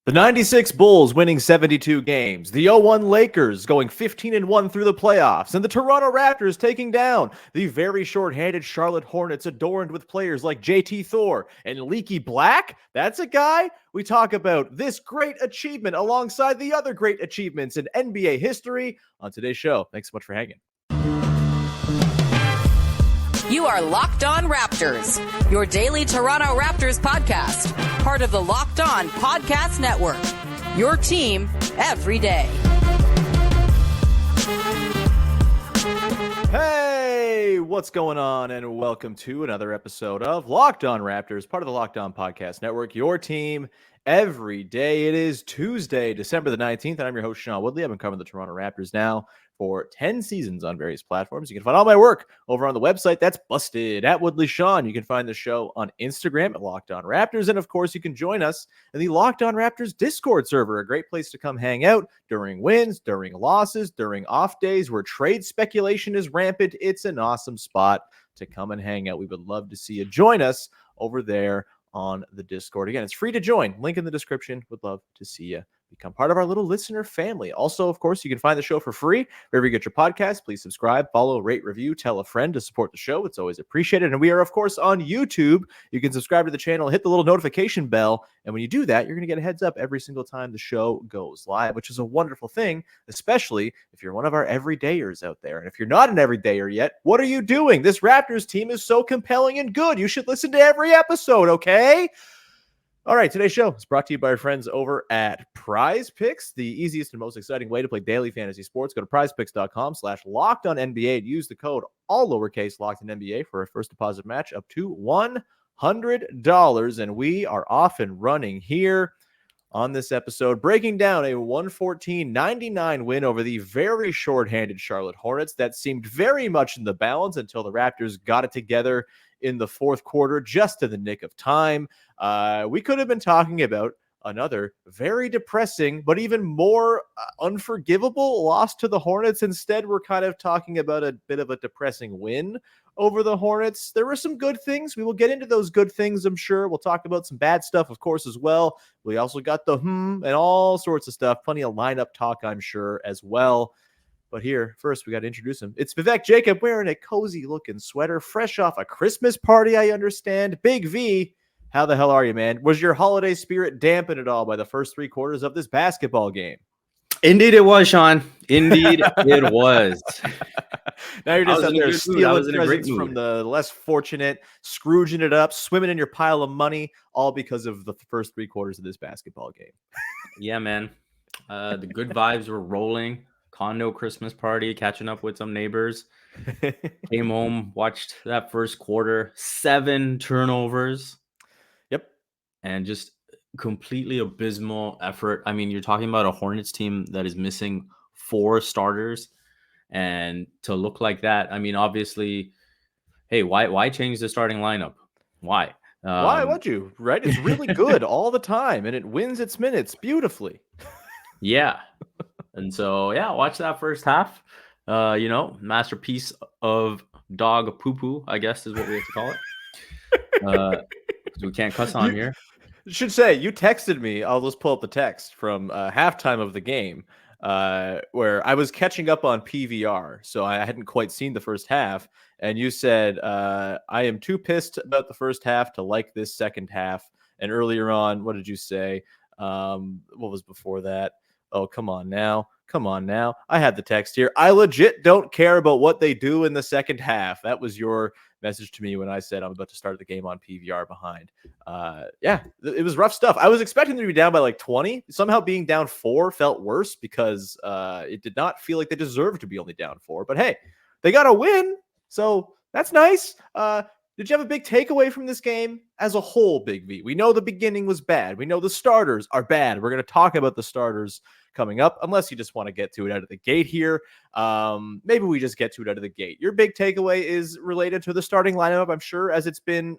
The 96 Bulls winning 72 games, the 0-1 Lakers going 15-1 through the playoffs, and the Toronto Raptors taking down the very shorthanded Charlotte Hornets adorned with players like JT Thor and Leaky Black. That's a guy. We talk about this great achievement alongside the other great achievements in NBA history on today's show. Thanks so much for hanging. You are Locked On Raptors, your daily Toronto Raptors podcast, part of the Locked On Podcast Network, your team every day. Hey, what's going on? And welcome to another episode of Locked On Raptors, part of the Locked On Podcast Network, your team every day. It is Tuesday, December the 19th, and I'm your host, Sean Woodley. I've been covering the Toronto Raptors now for 10 seasons on various platforms. You can find all my work over on the website. That's Busted at Woodley Sean. You can find the show on Instagram at Locked On Raptors. And of course, you can join us in the Locked On Raptors Discord server, a great place to come hang out during wins, during losses, during off days where trade speculation is rampant. It's an awesome spot to come and hang out. We would love to see you join us over there on the Discord. Again, it's free to join. Link in the description. Would love to see you become part of our little listener family. Also, of course, you can find the show for free wherever you get your podcast. Please subscribe, follow, rate, review, tell a friend to support the show. It's always appreciated. And we are, of course, on YouTube. You can subscribe to the channel, hit the little notification bell. And when you do that, you're going to get a heads up every single time the show goes live, which is a wonderful thing, especially if you're one of our everydayers out there. And if you're not an everydayer yet, what are you doing? This Raptors team is so compelling and good. You should listen to every episode, okay? All right, today's show is brought to you by our friends over at Prize Picks, the easiest and most exciting way to play daily fantasy sports. Go to prizepicks.com/lockedonnba and use the code all lowercase LOCKEDONNBA for a first deposit match up to $100. And we are off and running here on this episode, breaking down a 114-99 win over the very shorthanded Charlotte Hornets that seemed very much in the balance until the Raptors got it together in the fourth quarter, just in the nick of time. We could have been talking about another very depressing, but even more unforgivable loss to the Hornets. Instead, we're kind of talking about a bit of a depressing win over the Hornets. There were some good things. We will get into those good things, I'm sure. We'll talk about some bad stuff, of course, as well. We also got the and all sorts of stuff. Plenty of lineup talk, I'm sure, as well. But here, first, we got to introduce him. It's Vivek Jacob wearing a cozy-looking sweater, fresh off a Christmas party, I understand. Big V, how the hell are you, man? Was your holiday spirit dampened at all by the first three quarters of this basketball game? Indeed it was, Sean. Indeed it was. Now you're just out there stealing presents from the less fortunate, Scrooging it up, swimming in your pile of money, all because of the first three quarters of this basketball game. Yeah, man. The good vibes were rolling. Condo Christmas party, catching up with some neighbors. Came home, watched that first quarter, 7 turnovers. Yep. And just completely abysmal effort. I mean, you're talking about a Hornets team that is missing 4 starters. And to look like that, I mean, obviously, hey, why change the starting lineup? Why? Why would you? Right? It's really good all the time, and it wins its minutes beautifully. Yeah. And so, yeah, watch that first half. Masterpiece of dog poo-poo, I guess is what we have to call it. We can't cuss on here. Should say, you texted me. I'll just pull up the text from halftime of the game where I was catching up on PVR. So I hadn't quite seen the first half. And you said, I am too pissed about the first half to like this second half. And earlier on, what did you say? What was before that? Oh, come on now. I had the text here. I legit don't care about what they do in the second half. That was your message to me when I said I'm about to start the game on PVR behind. It was rough stuff. I was expecting them to be down by like 20. Somehow being down 4 felt worse because it did not feel like they deserved to be only down 4. But hey, they got a win, so that's nice. Did you have a big takeaway from this game as a whole, Big V? We know the beginning was bad. We know the starters are bad. We're going to talk about the starters coming up, unless you just want to get to it out of the gate here. Maybe we just get to it out of the gate. Your big takeaway is related to the starting lineup, I'm sure, as it's been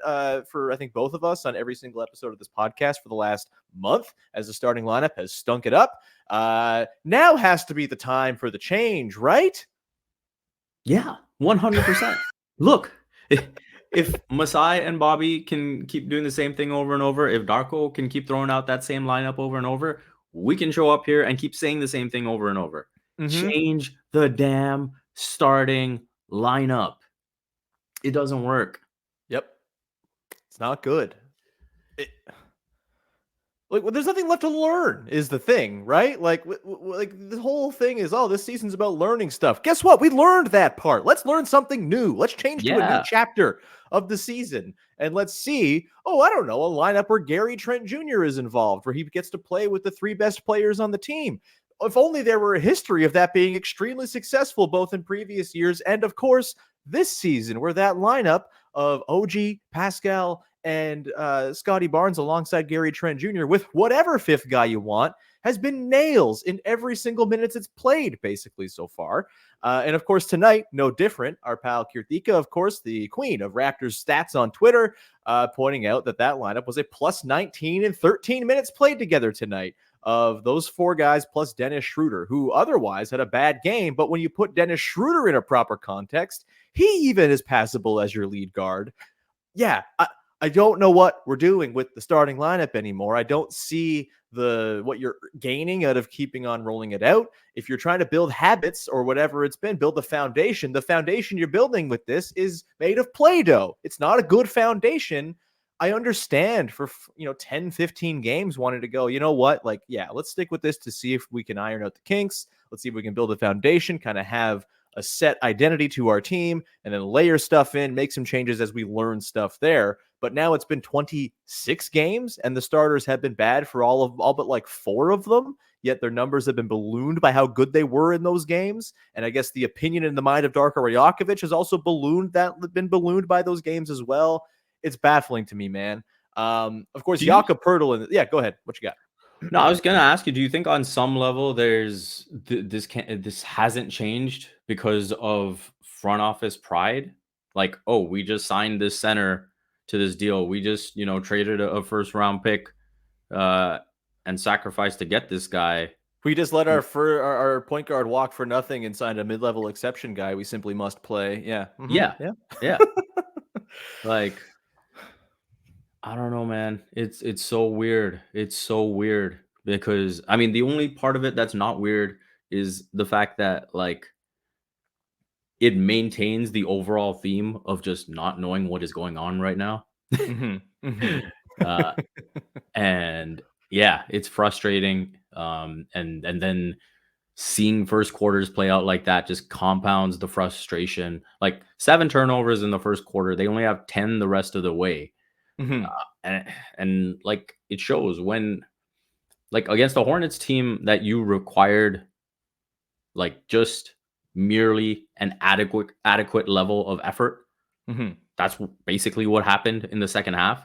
for, I think, both of us on every single episode of this podcast for the last month, as the starting lineup has stunk it up. Now has to be the time for the change, right? Yeah, 100%. Look, if Masai and Bobby can keep doing the same thing over and over, if Darko can keep throwing out that same lineup over and over, we can show up here and keep saying the same thing over and over. Change the damn starting lineup. It doesn't work. Yep. It's not good. There's nothing left to learn is the thing, right? Like the whole thing is, this season's about learning stuff. Guess what? We learned that part. Let's learn something new. Let's change to a new chapter of the season. And let's see, I don't know, a lineup where Gary Trent Jr. is involved, where he gets to play with the 3 best players on the team. If only there were a history of that being extremely successful, both in previous years and, of course, this season, where that lineup of OG, Pascal, and Scottie Barnes alongside Gary Trent Jr. with whatever 5th guy you want has been nails in every single minute it's played, basically, so far. And, of course, tonight, no different. Our pal Kirtika, of course, the queen of Raptors stats on Twitter, pointing out that lineup was a plus 19 in 13 minutes played together tonight. Of those 4 guys plus Dennis Schroder, who otherwise had a bad game. But when you put Dennis Schroder in a proper context, he even is passable as your lead guard. Yeah, I don't know what we're doing with the starting lineup anymore. I don't see what you're gaining out of keeping on rolling it out. If you're trying to build habits or whatever it's been, build the foundation you're building with this is made of Play-Doh. It's not a good foundation. I understand for 10, 15 games wanting to go, you know what? Let's stick with this to see if we can iron out the kinks. Let's see if we can build a foundation, kind of have a set identity to our team, and then layer stuff in, make some changes as we learn stuff there. But now it's been 26 games, and the starters have been bad for all but 4 of them, yet their numbers have been ballooned by how good they were in those games. And I guess the opinion in the mind of Darko Rajakovic has also been ballooned by those games as well. It's baffling to me, man. Of course, Jakob Poeltl. Yeah, go ahead. What you got? No, I was gonna ask you. Do you think on some level this hasn't changed because of front office pride? Like, we just signed this center to this deal. We just traded a 1st round pick and sacrificed to get this guy. We just let our point guard walk for nothing and signed a mid-level exception guy we simply must play. Yeah. Mm-hmm. Yeah. Like, I don't know, man. It's so weird. It's so weird because the only part of it that's not weird is the fact that it maintains the overall theme of just not knowing what is going on right now. And yeah, it's frustrating. And then seeing first quarters play out like that just compounds the frustration. 7 turnovers in the first quarter. They only have 10 the rest of the way. And it shows when against the Hornets team that you required just merely an adequate level of effort. That's basically what happened in the second half.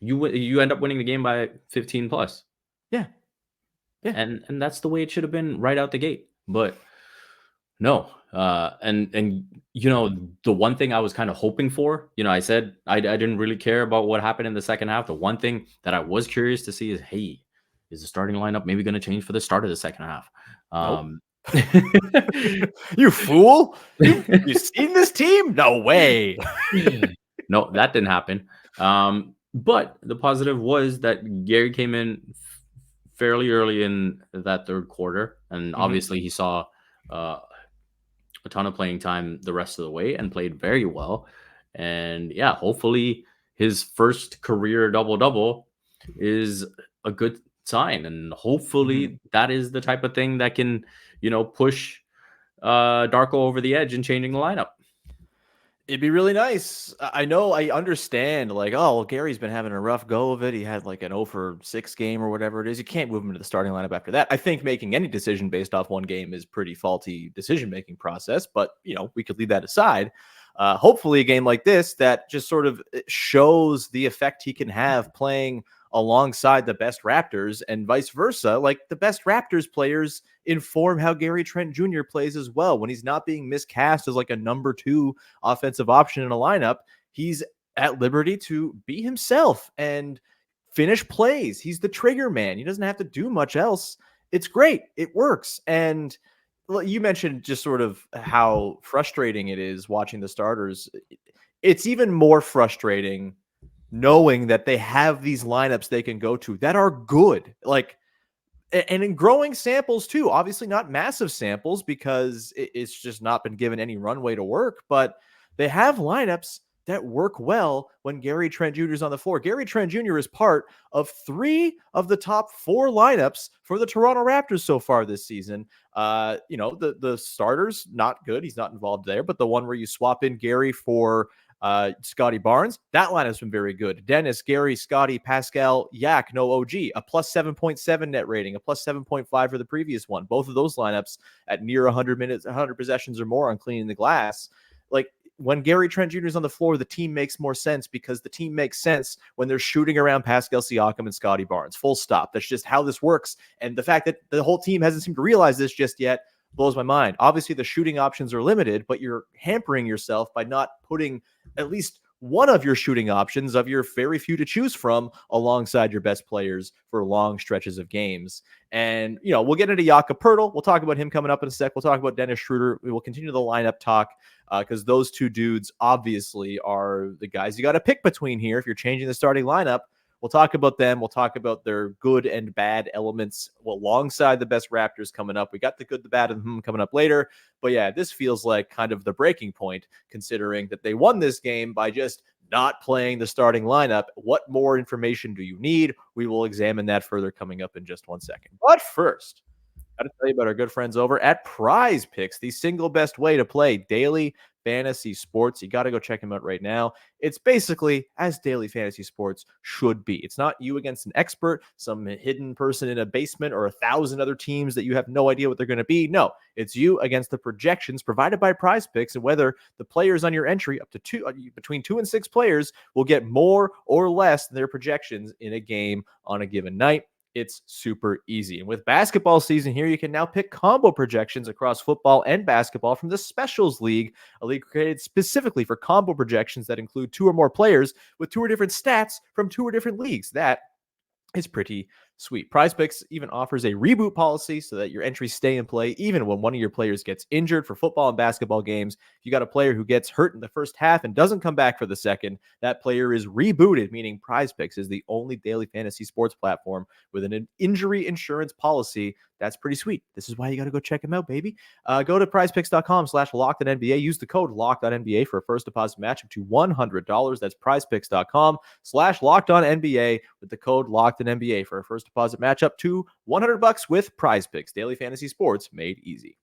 You end up winning the game by 15 plus. Yeah. And that's the way it should have been right out the gate. But no. And the one thing I was kind of hoping for, I said I didn't really care about what happened in the second half. The one thing that I was curious to see is, hey, is the starting lineup maybe going to change for the start of the second half? Nope. You fool! You seen this team? No way. No, that didn't happen. But the positive was that Gary came in fairly early in that third quarter, and obviously he saw a ton of playing time the rest of the way and played very well. And yeah, hopefully his first career double-double is a good sign, and hopefully that is the type of thing that can push Darko over the edge in changing the lineup. It'd be really nice. I know, I understand, Gary's been having a rough go of it. He had an 0 for 6 game or whatever it is. You can't move him to the starting lineup after that. I think making any decision based off one game is pretty faulty decision-making process, but, we could leave that aside. Hopefully a game like this that just sort of shows the effect he can have playing alongside the best Raptors and vice versa. The best Raptors players inform how Gary Trent Jr. plays as well. When he's not being miscast as a number 2 offensive option in a lineup, he's at liberty to be himself and finish plays. He's the trigger man. He doesn't have to do much else. It's great. It works. And you mentioned just sort of how frustrating it is watching the starters. it's even more frustrating knowing that they have these lineups they can go to that are good. Like, and in growing samples too, obviously not massive samples because it's just not been given any runway to work, but they have lineups that work well when Gary Trent Jr. is on the floor. Gary Trent Jr. is part of 3 of the top 4 lineups for the Toronto Raptors so far this season. The starters, not good. He's not involved there, but the one where you swap in Gary for Scottie Barnes, that line has been very good. Dennis, Gary, Scottie, Pascal, Yak, no OG, a plus 7.7 net rating, a plus 7.5 for the previous one. Both of those lineups at near 100 minutes, 100 possessions or more on cleaning the glass. Like, when Gary Trent Jr. is on the floor, the team makes more sense because the team makes sense when they're shooting around Pascal Siakam and Scottie Barnes. Full stop. That's just how this works. And the fact that the whole team hasn't seemed to realize this just yet blows my mind. Obviously, the shooting options are limited, but you're hampering yourself by not putting at least one of your shooting options of your very few to choose from alongside your best players for long stretches of games. And, we'll get into Jakob Poeltl. We'll talk about him coming up in a sec. We'll talk about Dennis Schroder. We will continue the lineup talk because those two dudes obviously are the guys you got to pick between here if you're changing the starting lineup. We'll talk about them. We'll talk about their good and bad elements alongside the best Raptors coming up. We got the good, the bad, and coming up later. But yeah, this feels like kind of the breaking point, considering that they won this game by just not playing the starting lineup. What more information do you need? We will examine that further coming up in just 1 second. But first, got to tell you about our good friends over at Prize Picks, the single best way to play daily fantasy sports. You got to go check them out right now. It's basically as daily fantasy sports should be. It's not you against an expert, some hidden person in a basement, or 1,000 other teams that you have no idea what they're going to be. No, it's you against the projections provided by Prize Picks, and whether the players on your entry up to between 2 and 6 players will get more or less than their projections in a game on a given night. It's super easy. And with basketball season here, you can now pick combo projections across football and basketball from the Specials League, a league created specifically for combo projections that include 2 or more players with 2 or different stats from 2 or different leagues. That is pretty sweet. PrizePicks even offers a reboot policy so that your entries stay in play even when one of your players gets injured. For football and basketball games, if you got a player who gets hurt in the first half and doesn't come back for the second, that player is rebooted, meaning PrizePicks is the only daily fantasy sports platform with an injury insurance policy. That's pretty sweet. This is why you got to go check them out, baby. Go to prizepicks.com/LockedOnNBA. Use the code LockedOnNBA for a first deposit match up to $100. That's prizepicks.com/LockedOnNBA with the code LockedOnNBA for a first deposit match up to $100 with Prize Picks. Daily fantasy sports made easy.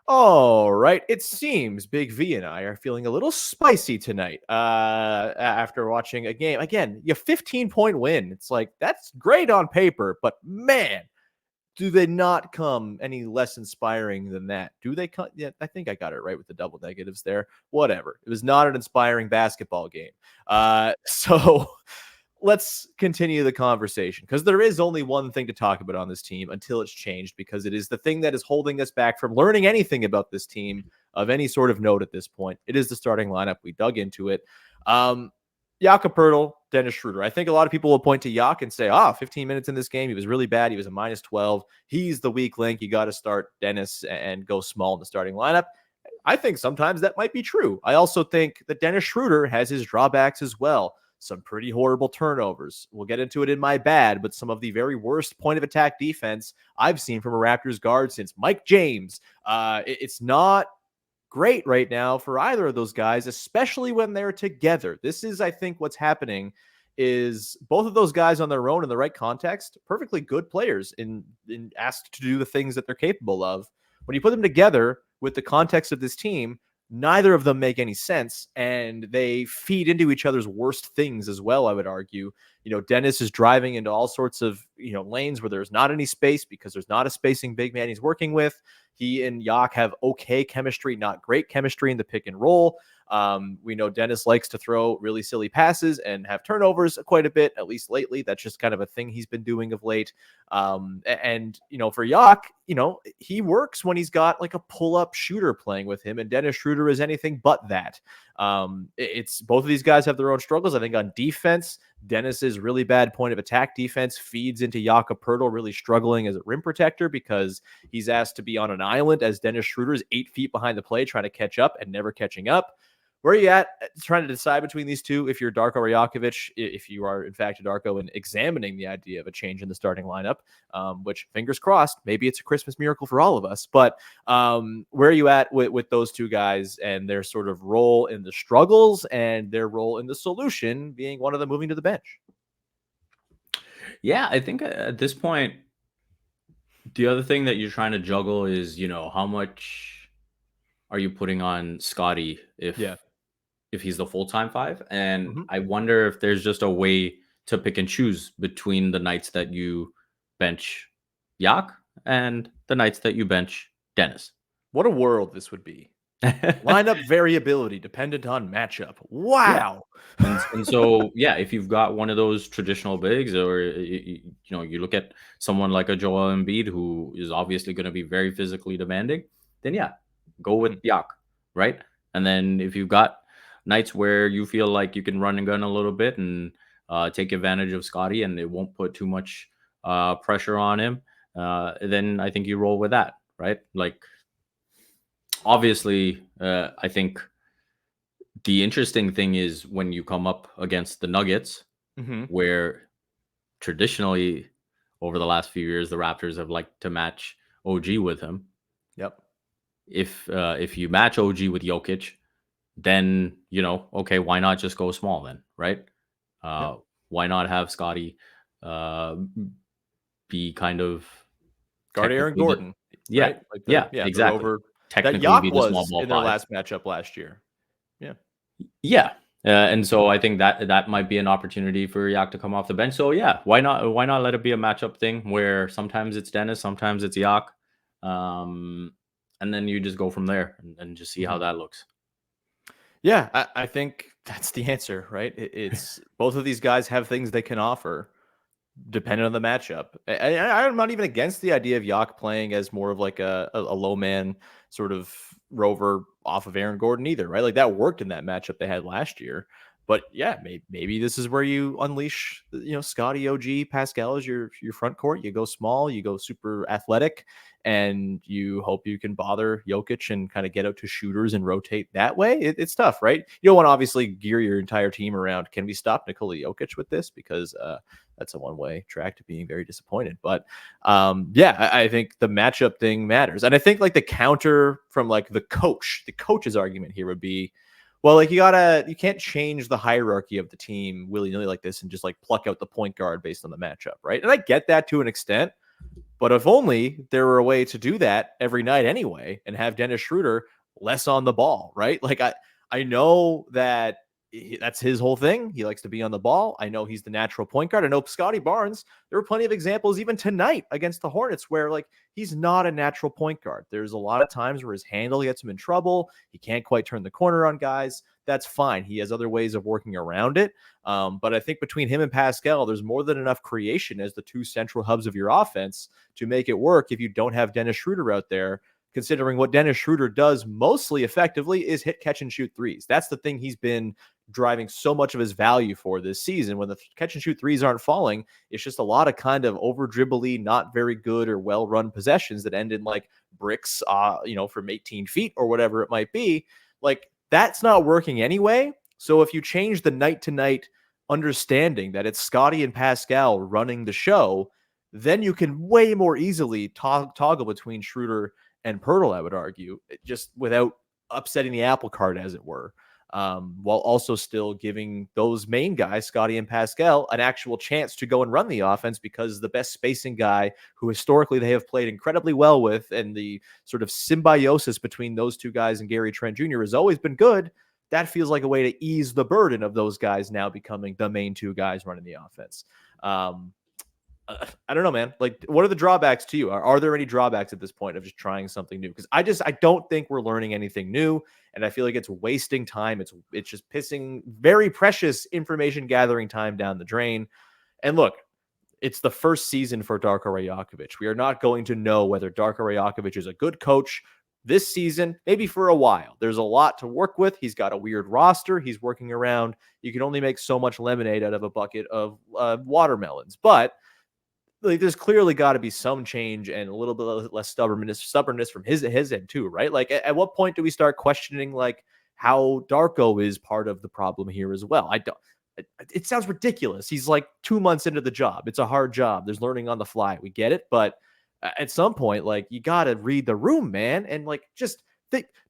All right. It seems Big V and I are feeling a little spicy tonight after watching a game. Again, you 15-point win. It's like, that's great on paper, but man, do they not come any less inspiring than that? Do they come? Yeah, I think I got it right with the double negatives there. Whatever. It was not an inspiring basketball game. So let's continue the conversation because there is only one thing to talk about on this team until it's changed, because it is the thing that is holding us back from learning anything about this team of any sort of note at this point. It is the starting lineup. We dug into it. Jakob Poeltl, Dennis Schroder. I think a lot of people will point to Yak and say, 15 minutes in this game, he was really bad. He was a minus 12. He's the weak link. You got to start Dennis and go small in the starting lineup. I think sometimes that might be true. I also think that Dennis Schroder has his drawbacks as well. Some pretty horrible turnovers. We'll get into it in my bad, but some of the very worst point of attack defense I've seen from a Raptors guard since Mike James. It's not great right now for either of those guys, especially when they're together. This is, I think, what's happening is both of those guys on their own in the right context, perfectly good players in asked to do the things that they're capable of. When you put them together with the context of this team, neither of them make any sense, and they feed into each other's worst things as well, I would argue. Dennis is driving into all sorts of, lanes where there's not any space because there's not a spacing big man he's working with. He and Yak have okay chemistry, not great chemistry in the pick and roll. We know Dennis likes to throw really silly passes and have turnovers quite a bit, at least lately. That's just kind of a thing he's been doing of late. For Yak, he works when he's got like a pull-up shooter playing with him, and Dennis Schroder is anything but that. It's both of these guys have their own struggles. I think on defense, Dennis's really bad point of attack defense feeds into Jakob Poeltl really struggling as a rim protector because he's asked to be on an island as Dennis Schroder is 8 feet behind the play trying to catch up and never catching up. Where are you at trying to decide between these two? If you're Darko or Jakovic, if you are in fact a Darko, and examining the idea of a change in the starting lineup, which fingers crossed, maybe it's a Christmas miracle for all of us. But where are you at with those two guys and their sort of role in the struggles and their role in the solution, being one of them moving to the bench? Yeah, I think at this point, the other thing that you're trying to juggle is, how much are you putting on Scottie if he's the full-time five? And Mhm. I wonder if there's just a way to pick and choose between the nights that you bench Yak and the nights that you bench Dennis. What a world this would be. Lineup variability dependent on matchup. Yeah. Wow. And so, yeah, if you've got one of those traditional bigs, or you look at someone like a Joel Embiid, who is obviously going to be very physically demanding, then yeah, go with Yak, right? And then if you've got nights where you feel like you can run and gun a little bit and take advantage of Scottie, and it won't put too much pressure on him, then I think you roll with that, right? Like, obviously, I think the interesting thing is when you come up against the Nuggets, where traditionally over the last few years, the Raptors have liked to match OG with him. Yep. If you match OG with Jokic, then, okay, why not just go small then, right? Why not have Scottie be kind of guard Aaron technically Gordon? Yeah, Right? Like exactly. the rover that Technically Yak be the small was ball in their five. last matchup last year. Yeah. Yeah. And so I think that might be an opportunity for Yak to come off the bench. So yeah, why not let it be a matchup thing where sometimes it's Dennis, sometimes it's Yak, and then you just go from there and just see how that looks. Yeah, I think that's the answer, right? It's both of these guys have things they can offer depending on the matchup. I'm not even against the idea of Yak playing as more of like a low man sort of rover off of Aaron Gordon either, right? Like that worked in that matchup they had last year. But yeah, maybe this is where you unleash, Scottie, OG, Pascal is your front court. You go small, you go super athletic, and you hope you can bother Jokic and kind of get out to shooters and rotate that way. It's tough, right? You don't want to obviously gear your entire team around, can we stop Nikola Jokic with this? Because that's a one-way track to being very disappointed. But I think the matchup thing matters. And I think like the counter from like the coach's argument here would be, well, like you can't change the hierarchy of the team willy-nilly like this and just like pluck out the point guard based on the matchup, right? And I get that to an extent, but if only there were a way to do that every night anyway and have Dennis Schroder less on the ball, right? Like I know that that's his whole thing. He likes to be on the ball. I know he's the natural point guard. I know Scottie Barnes. There were plenty of examples even tonight against the Hornets where like he's not a natural point guard. There's a lot of times where his handle gets him in trouble. He can't quite turn the corner on guys. That's fine. He has other ways of working around it. But I think between him and Pascal, there's more than enough creation as the two central hubs of your offense to make it work if you don't have Dennis Schroder out there, considering what Dennis Schroder does mostly effectively is hit, catch, and shoot threes. That's the thing he's been driving so much of his value for this season. When the catch and shoot threes aren't falling, it's just a lot of kind of over dribbly, not very good or well run possessions that end in like bricks, from 18 feet or whatever it might be. Like that's not working anyway. So if you change the night to night understanding that it's Scottie and Pascal running the show, then you can way more easily toggle between Schroder and Poeltl, I would argue, just without upsetting the apple cart, as it were, while also still giving those main guys, Scottie and Pascal, an actual chance to go and run the offense, because the best spacing guy who historically they have played incredibly well with, and the sort of symbiosis between those two guys and Gary Trent Jr. has always been good. That feels like a way to ease the burden of those guys now becoming the main two guys running the offense. I don't know, man. Like, what are the drawbacks to you? Are there any drawbacks at this point of just trying something new? Because I don't think we're learning anything new, and I feel like it's wasting time. It's just pissing very precious information gathering time down the drain. And look, it's the first season for Darko Rajakovic. We are not going to know whether Darko Rajakovic is a good coach this season, maybe for a while. There's a lot to work with. He's got a weird roster he's working around. You can only make so much lemonade out of a bucket of watermelons. But like, there's clearly got to be some change and a little bit less stubbornness from his end too, right? Like, at what point do we start questioning like how Darko is part of the problem here as well. It sounds ridiculous. He's like 2 months into the job. It's a hard job. There's learning on the fly. We get it. But at some point, like, you got to read the room, man. And like, just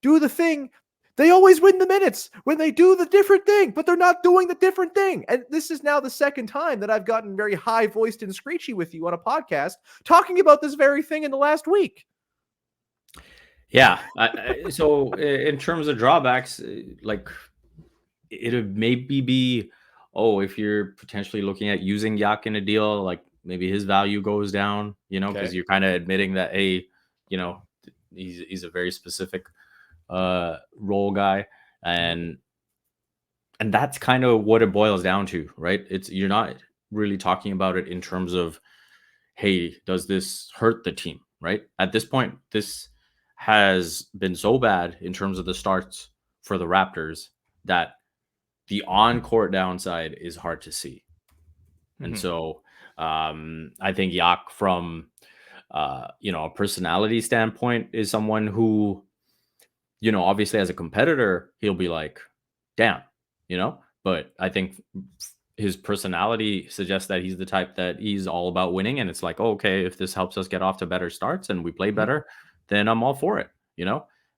do the thing. They always win the minutes when they do the different thing, but they're not doing the different thing. And this is now the second time that I've gotten very high voiced and screechy with you on a podcast talking about this very thing in the last week. Yeah. So in terms of drawbacks, like, it would maybe be, if you're potentially looking at using Yak in a deal, like maybe his value goes down, because you're kind of admitting that, hey, he's a very specific role guy, and that's kind of what it boils down to, right? You're not really talking about it in terms of, hey, does this hurt the team, right? At this point, this has been so bad in terms of the starts for the Raptors that the on-court downside is hard to see. And so I think Yak, from a personality standpoint, is someone who, obviously as a competitor, he'll be like, damn, but I think his personality suggests that he's the type that he's all about winning. And it's like, okay, if this helps us get off to better starts and we play better, then I'm all for it,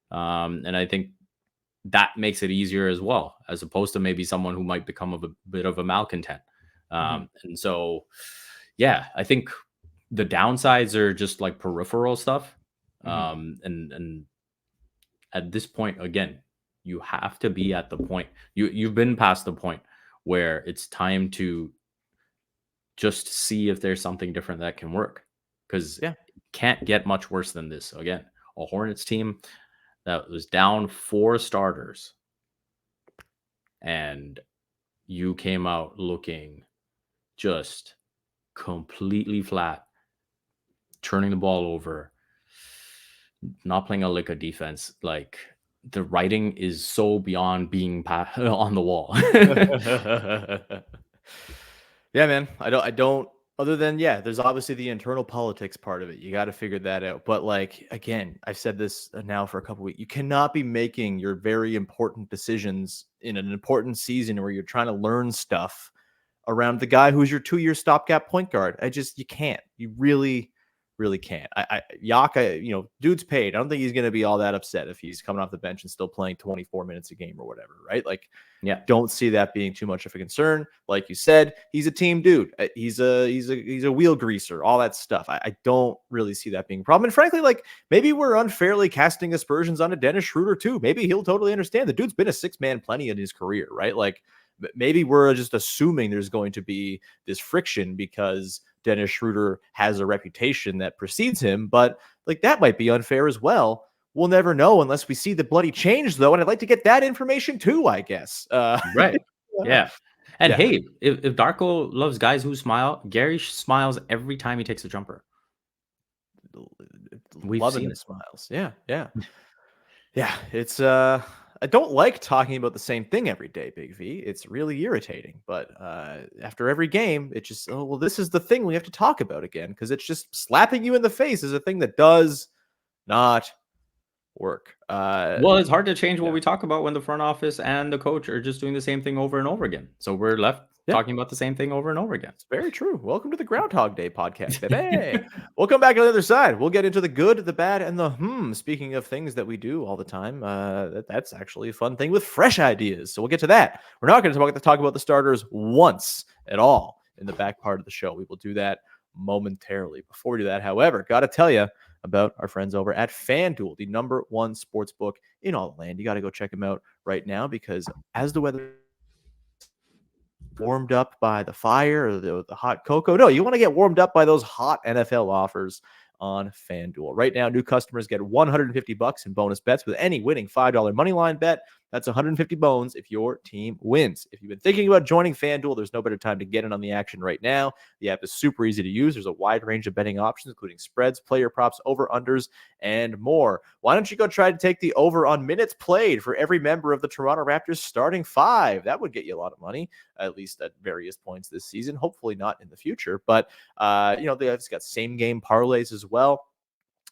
and I think that makes it easier as well, as opposed to maybe someone who might become a bit of a malcontent. And so, yeah, I think the downsides are just like peripheral stuff. And at this point, again, you have to be at the point, you've been past the point where it's time to just see if there's something different that can work, because it can't get much worse than this. Again, a Hornets team that was down 4 starters, and you came out looking just completely flat, turning the ball over, not playing a lick of defense. Like, the writing is so beyond being on the wall. Yeah, man. I don't, other than, there's obviously the internal politics part of it. You got to figure that out. But like, again, I've said this now for a couple weeks. You cannot be making your very important decisions in an important season where you're trying to learn stuff around the guy who's your 2-year stopgap point guard. You can't. You really can't. Yak, dude's paid. I don't think he's going to be all that upset if he's coming off the bench and still playing 24 minutes a game or whatever, right? Like, don't see that being too much of a concern. Like you said, he's a team dude. He's a wheel greaser, all that stuff. I don't really see that being a problem. And frankly, like, maybe we're unfairly casting aspersions onto Dennis Schroder too. Maybe he'll totally understand. The dude's been a 6-man plenty in his career, right? Like, maybe we're just assuming there's going to be this friction because Dennis Schroder has a reputation that precedes him, but like, that might be unfair as well. We'll never know unless we see the bloody change, though, and I'd like to get that information too, I guess. Right. Yeah. And hey, if Darko loves guys who smile, Gary smiles every time he takes a jumper. We've loving the smiles. Yeah. It's I don't like talking about the same thing every day, Big V. It's really irritating. But after every game, it just, this is the thing we have to talk about again, because it's just slapping you in the face is a thing that does not work. Well, it's hard to change what we talk about when the front office and the coach are just doing the same thing over and over again. So we're left talking about the same thing over and over again. It's very true. Welcome to the Groundhog Day podcast, baby. We'll come back on the other side. We'll get into the good, the bad, and the Speaking of things that we do all the time, that's actually a fun thing with fresh ideas. So we'll get to that. We're not going to talk about the starters once at all in the back part of the show. We will do that momentarily. Before we do that, however, got to tell you about our friends over at FanDuel, the #1 sportsbook in all the land. You got to go check them out right now, because as the weather warmed up by the fire or the hot cocoa, no, you want to get warmed up by those hot NFL offers on FanDuel. Right now, new customers get $150 in bonus bets with any winning $5 money line bet. That's 150 bones if your team wins. If you've been thinking about joining FanDuel, there's no better time to get in on the action right now. The app is super easy to use. There's a wide range of betting options, including spreads, player props, over-unders, and more. Why don't you go try to take the over on minutes played for every member of the Toronto Raptors starting 5? That would get you a lot of money, at least at various points this season. Hopefully not in the future. But, they've got same-game parlays as well.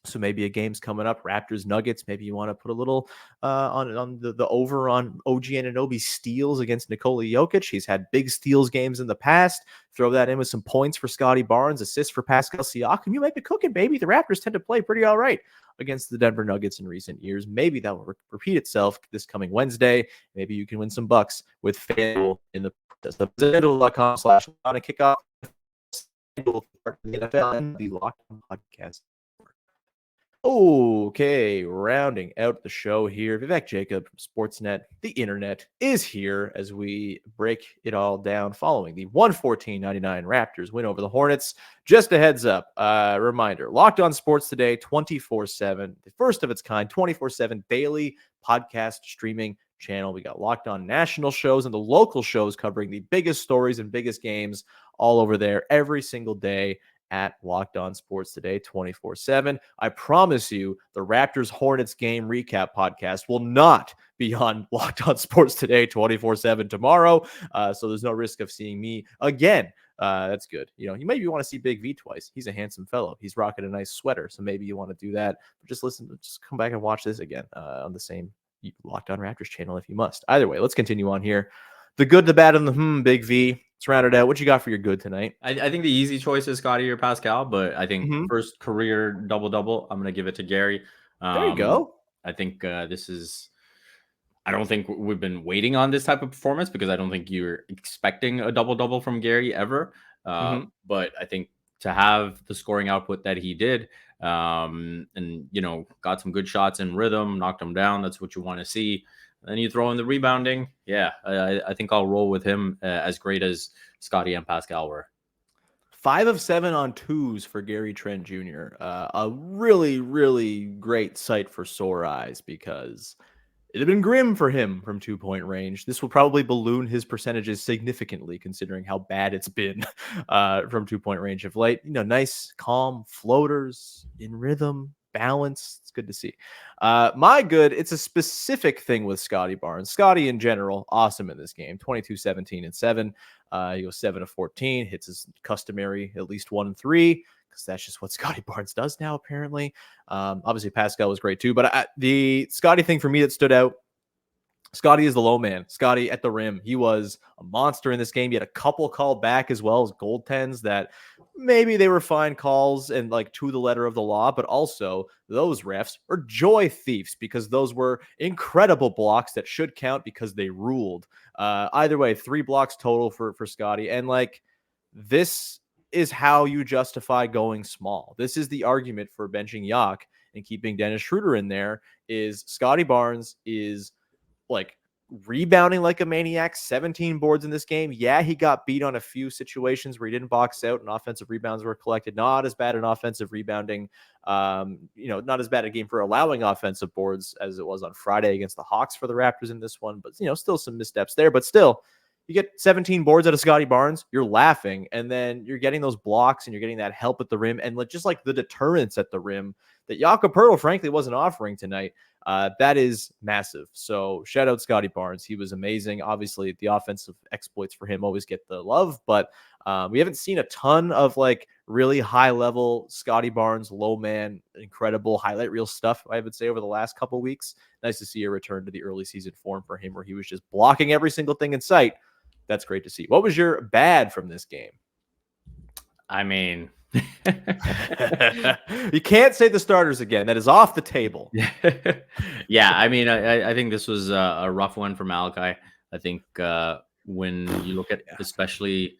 So maybe a game's coming up, Raptors Nuggets. Maybe you want to put a little on the over on OG Anunoby steals against Nikola Jokic. He's had big steals games in the past. Throw that in with some points for Scottie Barnes, assists for Pascal Siakam. You might be cooking, baby. The Raptors tend to play pretty all right against the Denver Nuggets in recent years. Maybe that will repeat itself this coming Wednesday. Maybe you can win some bucks with FanDuel in the process. FanDuel.com/kickoff. The NFL and the Locked On Podcast. Okay, rounding out the show here, Vivek Jacob from Sportsnet, the internet, is here as we break it all down following the 114-99 Raptors win over the Hornets. Just a heads up, reminder, Locked On Sports Today, 24/7, the first of its kind, 24/7 daily podcast streaming channel. We got Locked On national shows and the local shows covering the biggest stories and biggest games all over there every single day at Locked On Sports Today 24/7. I promise you the Raptors Hornets game recap podcast will not be on Locked On Sports Today 24/7 tomorrow. So there's no risk of seeing me again. That's good. You maybe want to see Big V twice. He's a handsome fellow. He's rocking a nice sweater. So maybe you want to do that. But just come back and watch this again on the same Locked On Raptors channel if you must. Either way, let's continue on here. The good, the bad, and the Big V. Let's round it out. What you got for your good tonight? I think the easy choice is Scottie or Pascal, but I think first career double-double, I'm going to give it to Gary. There you go. I think this is – I don't think we've been waiting on this type of performance because I don't think you're expecting a double-double from Gary ever. But I think to have the scoring output that he did and, got some good shots in rhythm, knocked them down, that's what you want to see. Then you throw in the rebounding. Yeah, I think I'll roll with him as great as Scottie and Pascal were. 5 of 7 on twos for Gary Trent Jr. A really, really great sight for sore eyes because it had been grim for him from 2-point range. This will probably balloon his percentages significantly considering how bad it's been from 2-point range of late. Nice, calm floaters in rhythm. Balance. It's good to see. My good, it's a specific thing with Scottie Barnes. Scottie in general, awesome in this game. 22, 17, and 7. He goes 7 of 14, hits his customary at least 1 3, because that's just what Scottie Barnes does now, apparently. Obviously, Pascal was great too. But the Scottie thing for me that stood out, Scottie is the low man. Scottie at the rim. He was a monster in this game. He had a couple called back as well as goaltends that maybe they were fine calls and to the letter of the law, but also those refs are joy thieves because those were incredible blocks that should count because they ruled. Either way, 3 blocks total for Scottie. And this is how you justify going small. This is the argument for benching Yak and keeping Dennis Schroder in there is Scottie Barnes is rebounding like a maniac, 17 boards in this game. Yeah, he got beat on a few situations where he didn't box out and offensive rebounds were collected. Not as bad an offensive rebounding, not as bad a game for allowing offensive boards as it was on Friday against the Hawks for the Raptors in this one. But, still some missteps there. But still, you get 17 boards out of Scottie Barnes, you're laughing, and then you're getting those blocks and you're getting that help at the rim and just the deterrence at the rim that Jakob Poeltl, frankly, wasn't offering tonight. That is massive. So shout out Scottie Barnes. He was amazing. Obviously, the offensive exploits for him always get the love, but we haven't seen a ton of really high level Scottie Barnes, low man, incredible highlight reel stuff, I would say, over the last couple of weeks. Nice to see a return to the early season form for him where he was just blocking every single thing in sight. That's great to see. What was your bad from this game? I mean, you can't say the starters again. That is off the table. Yeah, I mean, I think this was a rough one for Malachi. I think when you look at especially,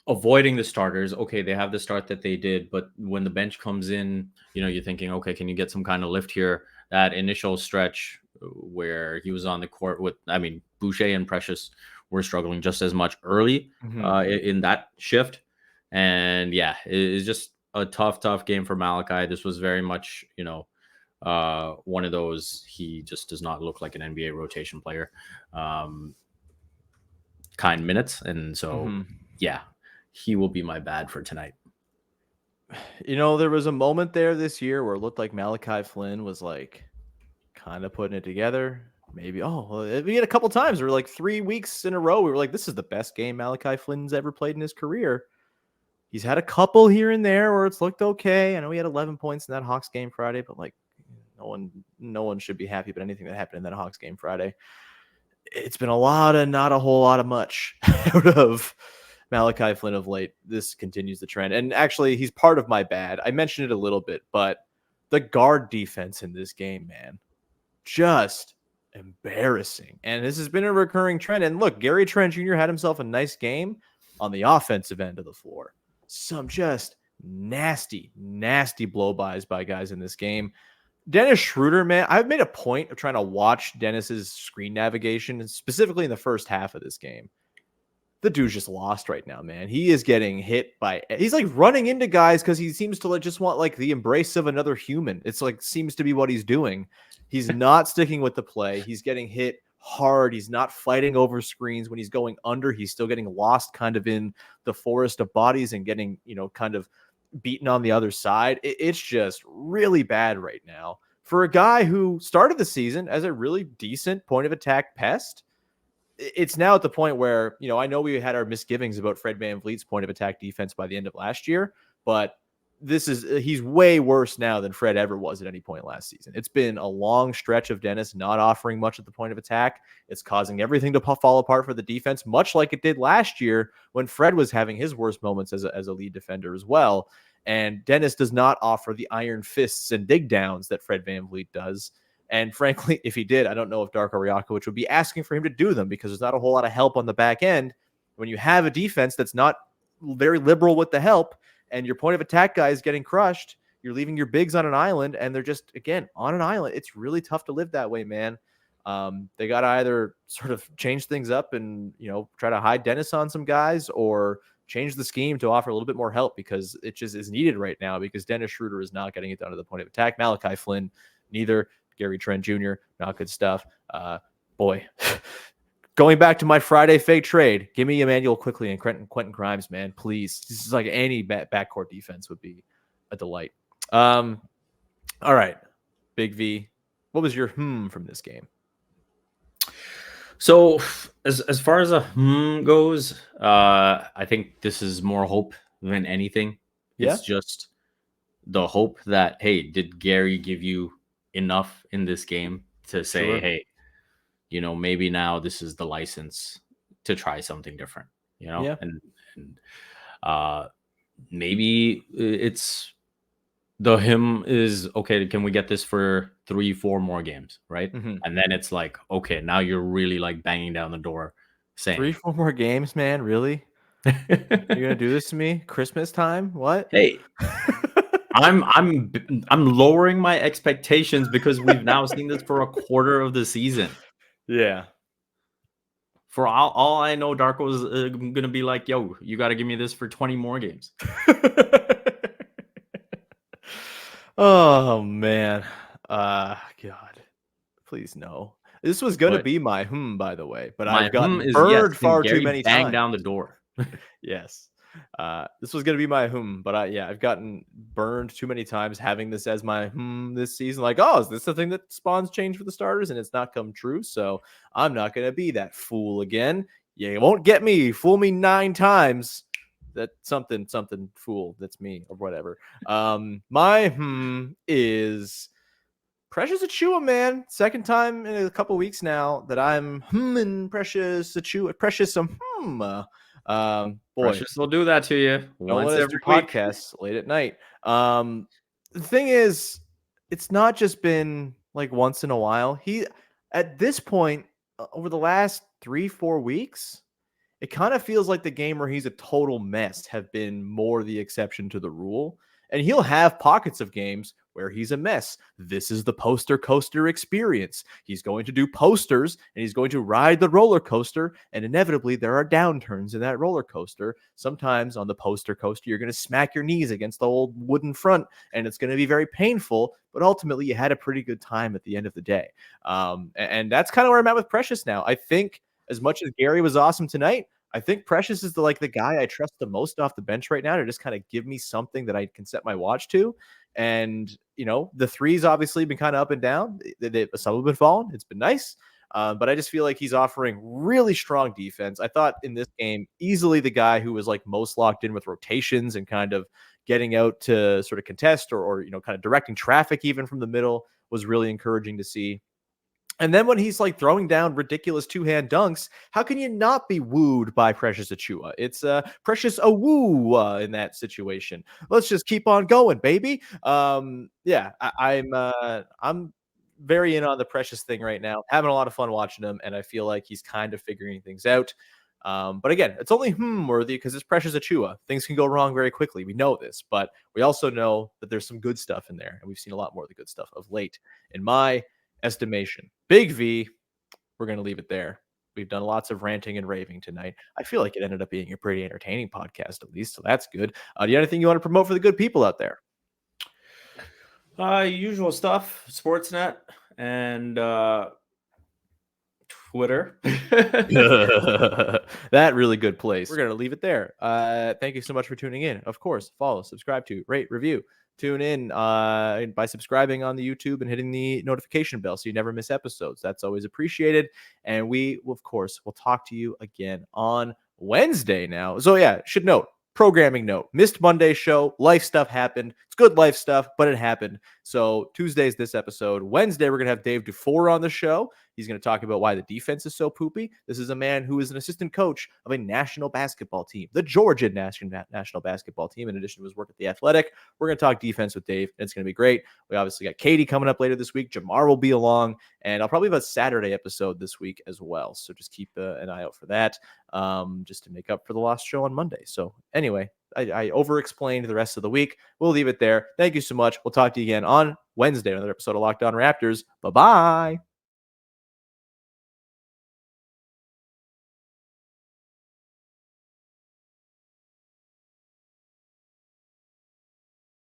avoiding the starters, okay, they have the start that they did, but when the bench comes in, you're thinking, okay, can you get some kind of lift here? That initial stretch where he was on the court with, Boucher and Precious were struggling just as much early in that shift. And yeah, it's just a tough game for Malachi. This was very much, one of those, he just does not look like an NBA rotation player kind minutes. And so, yeah, he will be my bad for tonight. There was a moment there this year where it looked like Malachi Flynn was kind of putting it together. Maybe, we had a couple times where 3 weeks in a row, we were like, this is the best game Malachi Flynn's ever played in his career. He's had a couple here and there where it's looked okay. I know he had 11 points in that Hawks game Friday, but like no one should be happy about anything that happened in that Hawks game Friday. It's been a lot of not a whole lot of much out of Malachi Flynn of late. This continues the trend. And actually, he's part of my bad. I mentioned it a little bit, but the guard defense in this game, man, just embarrassing. And this has been a recurring trend. And look, Gary Trent Jr. had himself a nice game on the offensive end of the floor. Some just nasty blow-bys by guys in this game. Dennis Schroder, man, I've made a point of trying to watch Dennis's screen navigation, specifically in the first half of this game. The dude's just lost right now, man. He is getting hit by, he's like running into guys because he seems to like just want like the embrace of another human. It's like seems to be what he's doing. He's not sticking with the play. He's getting hit hard. He's not fighting over screens. When he's going under, he's still getting lost kind of in the forest of bodies and getting, kind of beaten on the other side. It's just really bad right now for a guy who started the season as a really decent point of attack pest. It's now at the point where, I know we had our misgivings about Fred VanVleet's point of attack defense by the end of last year, but he's way worse now than Fred ever was at any point last season. It's been a long stretch of Dennis not offering much at the point of attack. It's causing everything to fall apart for the defense, much like it did last year when Fred was having his worst moments as a lead defender as well. And Dennis does not offer the iron fists and dig downs that Fred VanVleet does. And frankly, if he did, I don't know if Darko Rajakovic would be asking for him to do them because there's not a whole lot of help on the back end. When you have a defense that's not very liberal with the help and your point of attack guy is getting crushed, you're leaving your bigs on an island and they're just, again, on an island. It's really tough to live that way, man. They got to either sort of change things up and, try to hide Dennis on some guys or change the scheme to offer a little bit more help because it just is needed right now because Dennis Schroder is not getting it done to the point of attack. Malachi Flynn, neither. Gary Trent Jr., not good stuff. Boy, going back to my Friday fake trade, give me Emmanuel Quickly and Quentin Grimes, man, please. This is like any backcourt defense would be a delight. All right, Big V, what was your from this game? So as far as a goes, I think this is more hope than anything. Yeah? It's just the hope that, hey, did Gary give you enough in this game to say, Sure. hey, maybe now this is the license to try something different, Yeah. and maybe it's the him is okay. Can we get this for 3-4 more games? Right. Mm-hmm. And then it's like, okay, now you're really like banging down the door saying 3-4 more games, man. Really? You're going to do this to me? Christmas time? What? Hey, I'm lowering my expectations because we've now seen this for a quarter of the season. Yeah. For all I know, Darko's going to be like, yo, you got to give me this for 20 more games. Oh, man. God. Please no. This was going to be my by the way, but I've gotten burned far too many times. Bang down the door. Yes. This was going to be my but I've gotten burned too many times having this as my this season. Like, oh, is this the thing that spawns change for the starters? And it's not come true. So I'm not going to be that fool again. You won't get me. Fool me 9 times. That something fool. That's me or whatever. My is Precious Achiuwa, man. Second time in a couple weeks now that I'm and Precious Achiuwa. Precious boy, Precious will do that to you once every podcast late at night. The thing is, it's not just been like once in a while. He at this point over the last 3-4 weeks, it kind of feels like the game where he's a total mess have been more the exception to the rule. And he'll have pockets of games where he's a mess. This is the poster coaster experience. He's going to do posters and he's going to ride the roller coaster. And inevitably, there are downturns in that roller coaster. Sometimes on the poster coaster, you're going to smack your knees against the old wooden front and it's going to be very painful. But ultimately, you had a pretty good time at the end of the day. And that's kind of where I'm at with Precious now. I think as much as Gary was awesome tonight, I think Precious is the guy I trust the most off the bench right now to just kind of give me something that I can set my watch to. And, the threes obviously been kind of up and down. Some have been falling. It's been nice. But I just feel like he's offering really strong defense. I thought in this game, easily the guy who was like most locked in with rotations and kind of getting out to sort of contest or kind of directing traffic even from the middle was really encouraging to see. And then when he's like throwing down ridiculous two-hand dunks, how can you not be wooed by Precious Achiuwa? It's Precious a woo in that situation. Let's just keep on going, baby. Yeah, I'm very in on the Precious thing right now. Having a lot of fun watching him, and I feel like he's kind of figuring things out. But again, it's only worthy because it's Precious Achiuwa. Things can go wrong very quickly. We know this, but we also know that there's some good stuff in there, and we've seen a lot more of the good stuff of late, in my estimation. Big V, we're going to leave it there. We've done lots of ranting and raving tonight. I feel like it ended up being a pretty entertaining podcast, at least, so that's good. Do you have anything you want to promote for the good people out there? Usual stuff, Sportsnet and Twitter. That really good place. We're going to leave it there. Thank you so much for tuning in. Of course, follow, subscribe to, rate, review. Tune in by subscribing on the YouTube and hitting the notification bell so you never miss episodes. That's always appreciated. And we, of course, will talk to you again on Wednesday now. So yeah, should note, programming note, missed Monday show. Life stuff happened. It's good life stuff, but it happened. So Tuesday's this episode. Wednesday, we're going to have Dave Dufour on the show. He's going to talk about why the defense is so poopy. This is a man who is an assistant coach of a national basketball team, the Georgia national basketball team, in addition to his work at the Athletic. We're going to talk defense with Dave, and it's going to be great. We obviously got Katie coming up later this week. Jamar will be along, and I'll probably have a Saturday episode this week as well. So just keep an eye out for that, just to make up for the lost show on Monday. So anyway, I over-explained the rest of the week. We'll leave it there. Thank you so much. We'll talk to you again on Wednesday, another episode of Locked On Raptors. Bye-bye.